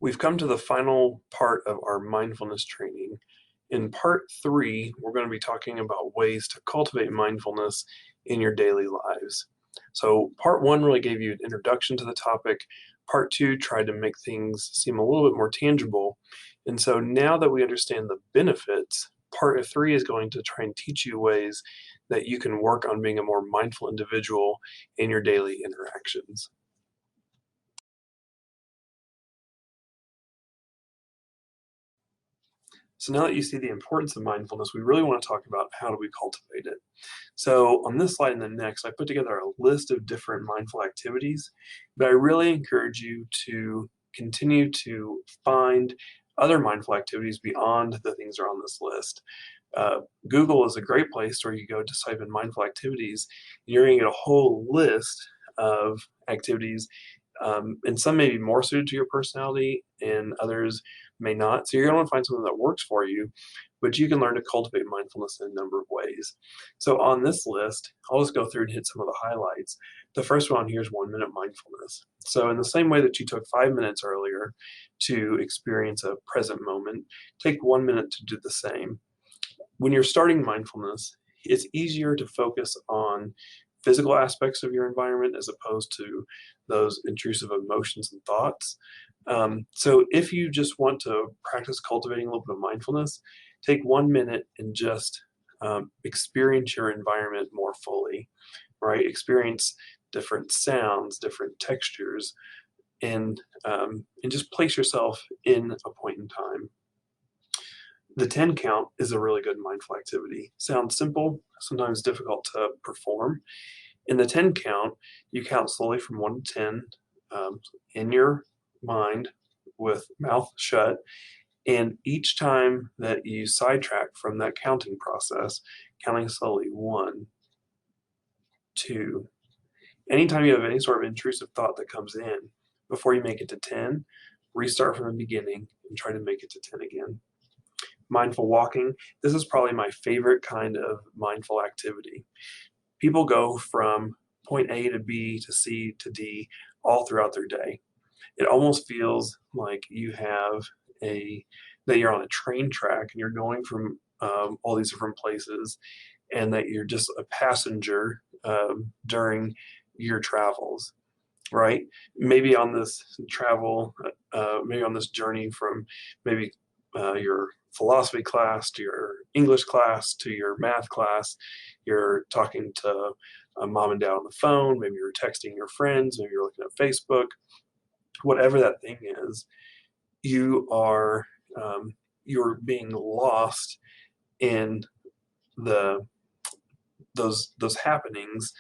We've come to the final part of our mindfulness training. In part 3, we're going to be talking about ways to cultivate mindfulness in your daily lives. So part 1 really gave you an introduction to the topic. Part 2 tried to make things seem a little bit more tangible. And so now that we understand the benefits, part 3 is going to try and teach you ways that you can work on being a more mindful individual in your daily interactions. So now that you see the importance of mindfulness, we really want to talk about how do we cultivate it. So on this slide and the next, I put together a list of different mindful activities, but I really encourage you to continue to find other mindful activities beyond the things that are on this list. Google is a great place where you go to type in mindful activities. You're going to get a whole list of activities, and some may be more suited to your personality and others may not. So you're going to want to find something that works for you, but you can learn to cultivate mindfulness in a number of ways. So on this list, I'll just go through and hit some of the highlights. The first one here is 1-minute mindfulness. So in the same way that you took 5 minutes earlier to experience a present moment, take 1 minute to do the same. When you're starting mindfulness, it's easier to focus on physical aspects of your environment as opposed to those intrusive emotions and thoughts. So if you just want to practice cultivating a little bit of mindfulness, take 1 minute and just experience your environment more fully, right? Experience different sounds, different textures, and just place yourself in a point in time. The 10 count is a really good mindful activity. Sounds simple, sometimes difficult to perform. In the 10 count, you count slowly from 1 to 10 in your mind with mouth shut. And each time that you sidetrack from that counting process, counting slowly 1, 2, anytime you have any sort of intrusive thought that comes in, before you make it to 10, restart from the beginning and try to make it to 10 again. Mindful walking, this is probably my favorite kind of mindful activity. People go from point A to B to C to D all throughout their day. It almost feels like that you're on a train track and you're going from all these different places, and that you're just a passenger during your travels, right? Maybe on this maybe on this journey from maybe your philosophy class to your English class to your math class, you're talking to mom and dad on the phone, maybe you're texting your friends, maybe you're looking at Facebook, whatever that thing is, you are you're being lost in the those happenings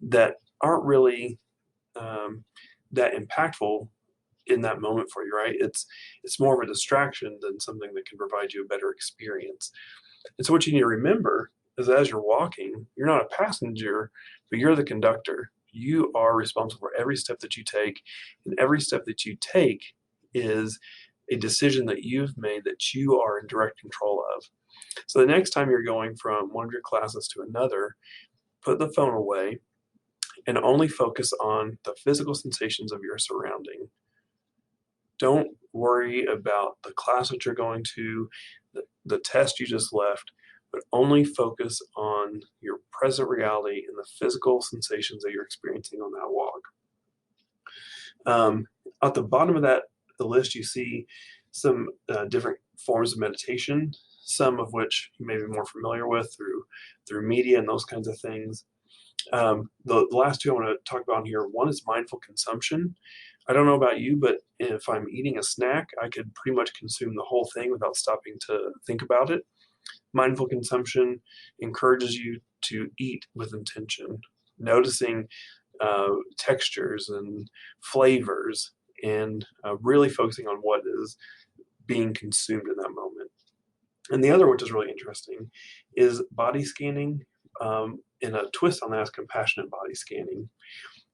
that aren't really that impactful in that moment for you, right? It's more of a distraction than something that can provide you a better experience. And so what you need to remember is that as you're walking, you're not a passenger, but you're the conductor. You are responsible for every step that you take, and every step that you take is a decision that you've made that you are in direct control of. So the next time you're going from one of your classes to another, put the phone away and only focus on the physical sensations of your surrounding. Don't worry about the class that you're going to, the test you just left, but only focus on your present reality and the physical sensations that you're experiencing on that walk. At the bottom of the list, you see some different forms of meditation, some of which you may be more familiar with through media and those kinds of things. The last two I want to talk about here, one is mindful consumption. I don't know about you, but if I'm eating a snack, I could pretty much consume the whole thing without stopping to think about it. Mindful consumption encourages you to eat with intention, noticing textures and flavors, and really focusing on what is being consumed in that moment. And the other, which is really interesting, is body scanning. In a twist on that is compassionate body scanning.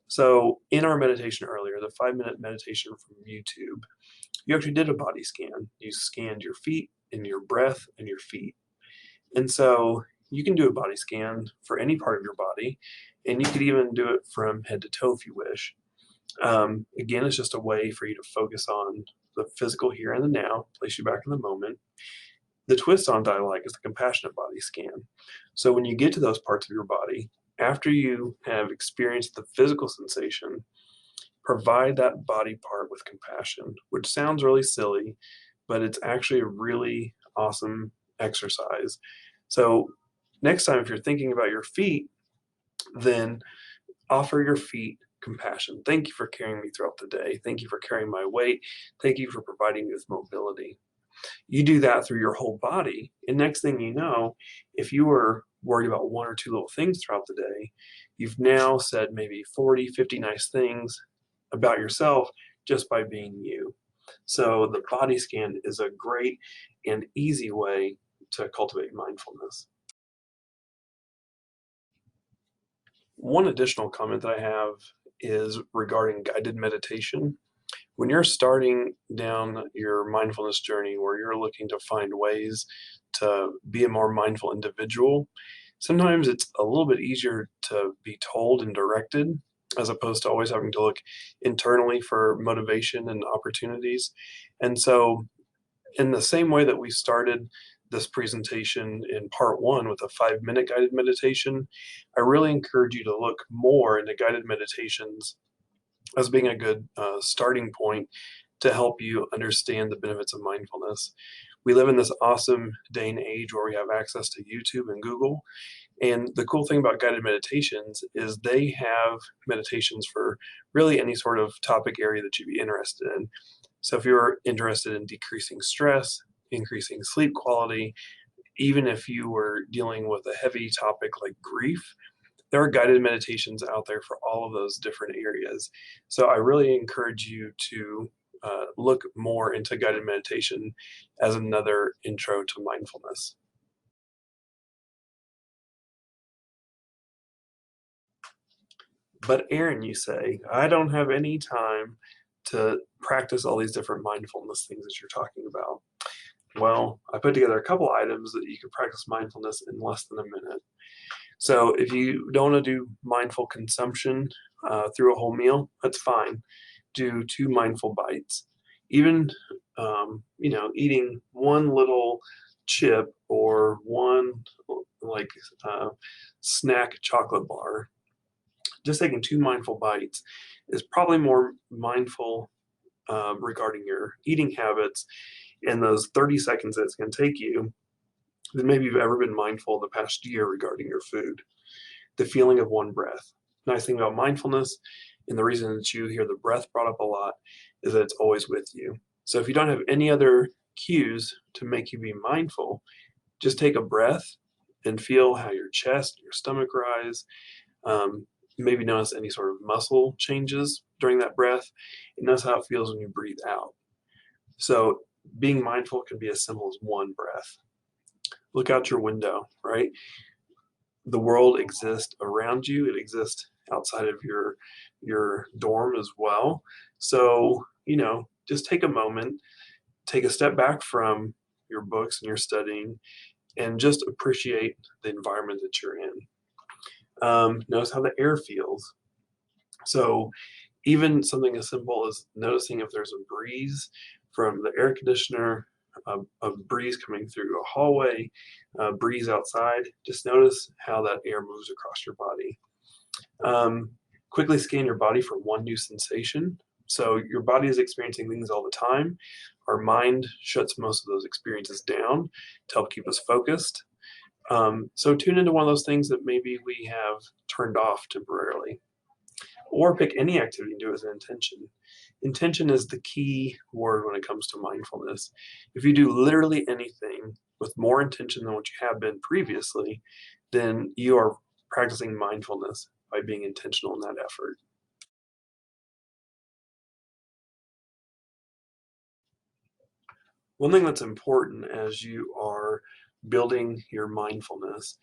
So in our meditation earlier, the 5-minute meditation from YouTube, you actually did a body scan. You scanned your feet and your breath and your feet. And so you can do a body scan for any part of your body, and you could even do it from head to toe if you wish. Again, it's just a way for you to focus on the physical here and the now, place you back in the moment. The twist on it I like is the compassionate body scan. So when you get to those parts of your body, after you have experienced the physical sensation, provide that body part with compassion, which sounds really silly, but it's actually a really awesome exercise. So next time, if you're thinking about your feet, then offer your feet compassion. Thank you for carrying me throughout the day. Thank you for carrying my weight. Thank you for providing me with mobility. You do that through your whole body, and next thing you know, if you were worried about one or two little things throughout the day, you've now said maybe 40, 50 nice things about yourself just by being you. So the body scan is a great and easy way to cultivate mindfulness. One additional comment that I have is regarding guided meditation. When you're starting down your mindfulness journey where you're looking to find ways to be a more mindful individual, sometimes it's a little bit easier to be told and directed as opposed to always having to look internally for motivation and opportunities. And so, in the same way that we started this presentation in part one with a 5 minute guided meditation, I really encourage you to look more into guided meditations as being a good starting point to help you understand the benefits of mindfulness. We live in this awesome day and age where we have access to YouTube and Google. And the cool thing about guided meditations is they have meditations for really any sort of topic area that you'd be interested in. So if you're interested in decreasing stress, increasing sleep quality, even if you were dealing with a heavy topic like grief, there are guided meditations out there for all of those different areas. So I really encourage you to look more into guided meditation as another intro to mindfulness. But Aaron, you say, I don't have any time to practice all these different mindfulness things that you're talking about. Well, I put together a couple items that you can practice mindfulness in less than a minute. So if you don't want to do mindful consumption through a whole meal, that's fine. Do two mindful bites. Even eating one little chip or one like uh, snack chocolate bar, just taking two mindful bites is probably more mindful regarding your eating habits in those 30 seconds that it's going to take you than maybe you've ever been mindful in the past year regarding your food. The feeling of one breath. Nice thing about mindfulness, and the reason that you hear the breath brought up a lot, is that it's always with you. So if you don't have any other cues to make you be mindful, just take a breath and feel how your chest, your stomach rise. Um, Maybe notice any sort of muscle changes during that breath, and notice how it feels when you breathe out. So being mindful can be as simple as one breath. Look out your window, right? The world exists around you. It exists outside of your dorm as well. So, just take a moment, take a step back from your books and your studying, and just appreciate the environment that you're in. Notice how the air feels. So, even something as simple as noticing if there's a breeze from the air conditioner, a breeze coming through a hallway, a breeze outside, just notice how that air moves across your body. Um, Quickly scan your body for one new sensation. So your body is experiencing things all the time. Our mind shuts most of those experiences down to help keep us focused. So tune into one of those things that maybe we have turned off temporarily, or pick any activity and do it with an intention. Intention is the key word when it comes to mindfulness. If you do literally anything with more intention than what you have been previously, then you are practicing mindfulness by being intentional in that effort. One thing that's important as you are building your mindfulness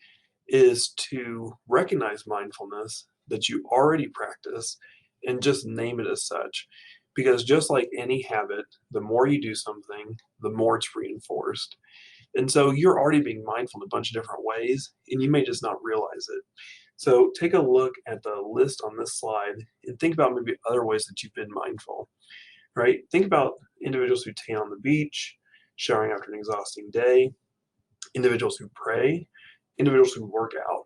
is to recognize mindfulness that you already practice and just name it as such. Because just like any habit, the more you do something, the more it's reinforced. And so you're already being mindful in a bunch of different ways, and you may just not realize it. So take a look at the list on this slide and think about maybe other ways that you've been mindful. right? Think about individuals who tan on the beach, showering after an exhausting day, individuals who pray, individuals who work out.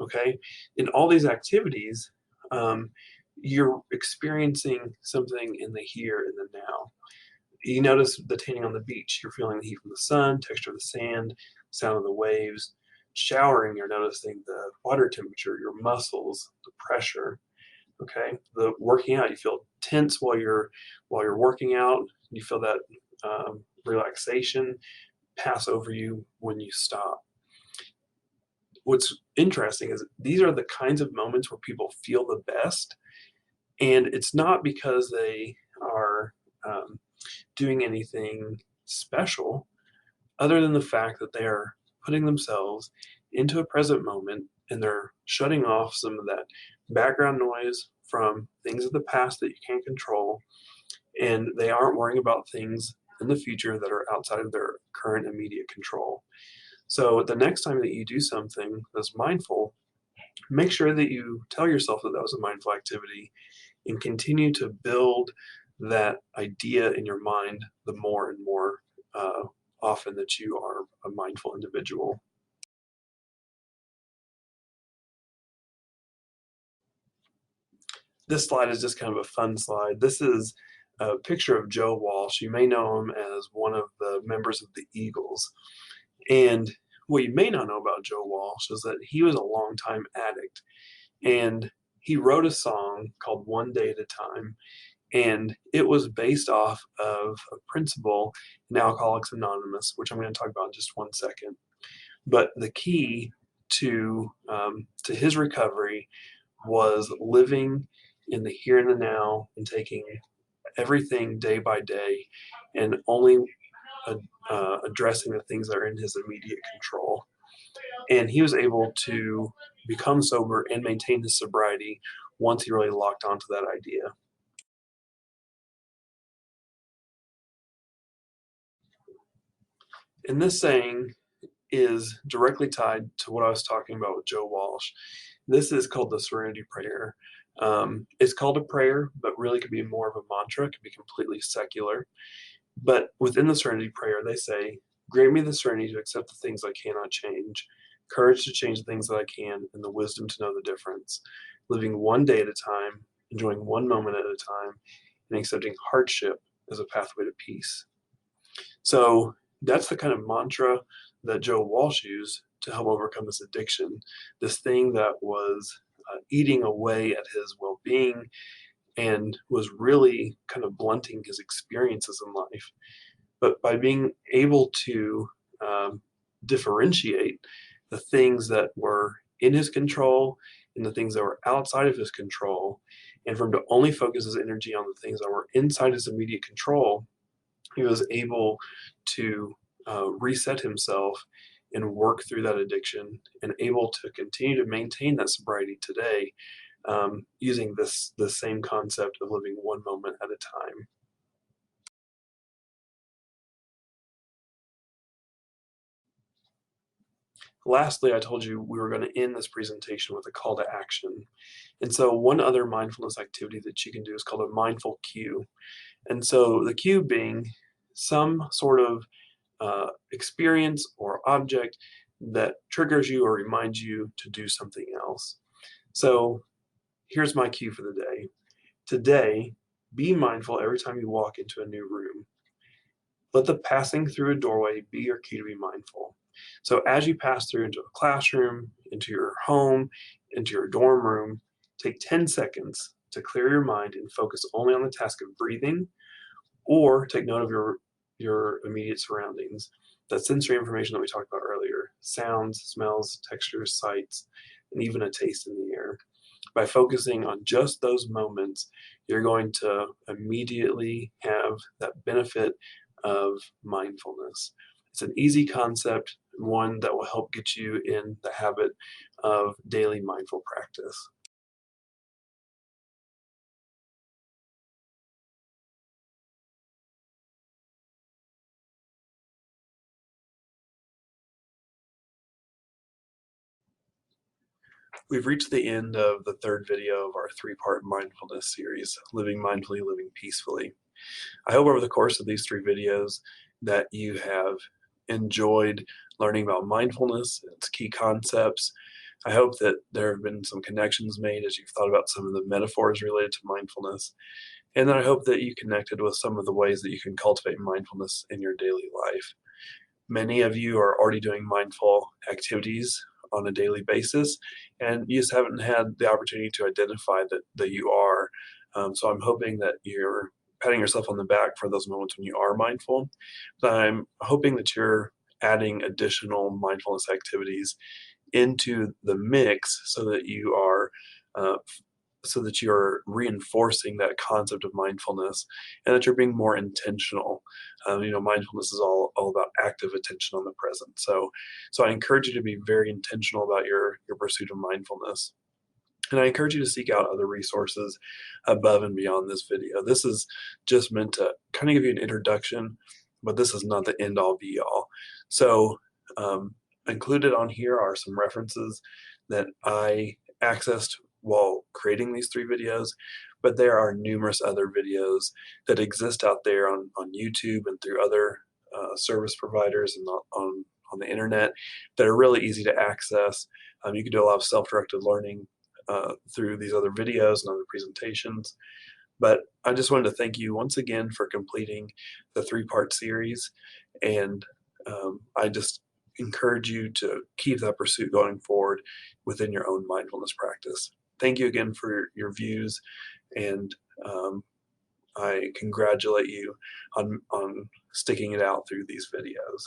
Okay, in all these activities, um, you're experiencing something in the here and the now. You notice the tanning on the beach, you're feeling the heat from the sun, texture of the sand, sound of the waves. Showering, you're noticing the water temperature, your muscles, the pressure. Okay, the working out, you feel tense while you're working out. You feel that relaxation pass over you when you stop. What's interesting is these are the kinds of moments where people feel the best, and it's not because they are um, doing anything special other than the fact that they are putting themselves into a present moment and they're shutting off some of that background noise from things of the past that you can't control, and they aren't worrying about things in the future that are outside of their current immediate control. So the next time that you do something that's mindful, make sure that you tell yourself that that was a mindful activity and continue to build that idea in your mind the more and more uh, often that you are a mindful individual. This slide is just kind of a fun slide. This is a picture of Joe Walsh. You may know him as one of the members of the Eagles. And what you may not know about Joe Walsh is that he was a longtime addict. And he wrote a song called One Day at a Time. And it was based off of a principle in Alcoholics Anonymous, which I'm going to talk about in just one second. But the key to his recovery was living in the here and the now and taking everything day by day and only addressing the things that are in his immediate control. And he was able to become sober and maintain his sobriety once he really locked onto that idea. And this saying is directly tied to what I was talking about with Joe Walsh. This is called the Serenity Prayer. It's called a prayer, but really could be more of a mantra, it could be completely secular. But within the Serenity Prayer, they say, "Grant me the serenity to accept the things I cannot change, courage to change the things that I can, and the wisdom to know the difference. Living one day at a time, enjoying one moment at a time, and accepting hardship as a pathway to peace." So that's the kind of mantra that Joe Walsh used to help overcome this addiction, this thing that was eating away at his well being and was really kind of blunting his experiences in life. But by being able to um, differentiate the things that were in his control and the things that were outside of his control, and for him to only focus his energy on the things that were inside his immediate control, he was able to reset himself and work through that addiction and able to continue to maintain that sobriety today, using this the same concept of living one moment at a time. Lastly, I told you we were going to end this presentation with a call to action. And so one other mindfulness activity that you can do is called a mindful cue. And so the cue being some sort of experience or object that triggers you or reminds you to do something else. So here's my cue for the day. Today, be mindful every time you walk into a new room. Let the passing through a doorway be your cue to be mindful. So as you pass through into a classroom, into your home, into your dorm room, take 10 seconds to clear your mind and focus only on the task of breathing, or take note of your immediate surroundings. That sensory information that we talked about earlier, sounds, smells, textures, sights, and even a taste in the air. By focusing on just those moments, you're going to immediately have that benefit of mindfulness. It's an easy concept, one that will help get you in the habit of daily mindful practice. We've reached the end of the third video of our three-part mindfulness series, Living Mindfully, Living Peacefully. I hope over the course of these 3 videos that you have enjoyed learning about mindfulness, its key concepts. I hope that there have been some connections made as you've thought about some of the metaphors related to mindfulness. And then I hope that you connected with some of the ways that you can cultivate mindfulness in your daily life. Many of you are already doing mindful activities on a daily basis, and you just haven't had the opportunity to identify that you are. So I'm hoping that you're patting yourself on the back for those moments when you are mindful. But I'm hoping that you're adding additional mindfulness activities into the mix uh, so that you're reinforcing that concept of mindfulness and that you're being more intentional. Mindfulness is all about active attention on the present. So I encourage you to be very intentional about your pursuit of mindfulness. And I encourage you to seek out other resources above and beyond this video. This is just meant to kind of give you an introduction, but this is not the end all be all. So, included on here are some references that I accessed while creating these 3 videos, but there are numerous other videos that exist out there on YouTube and through other service providers and on the internet that are really easy to access. You can do a lot of self-directed learning through these other videos and other presentations. But I just wanted to thank you once again for completing the 3-part series. And I just encourage you to keep that pursuit going forward within your own mindfulness practice. Thank you again for your views, and I congratulate you on sticking it out through these videos.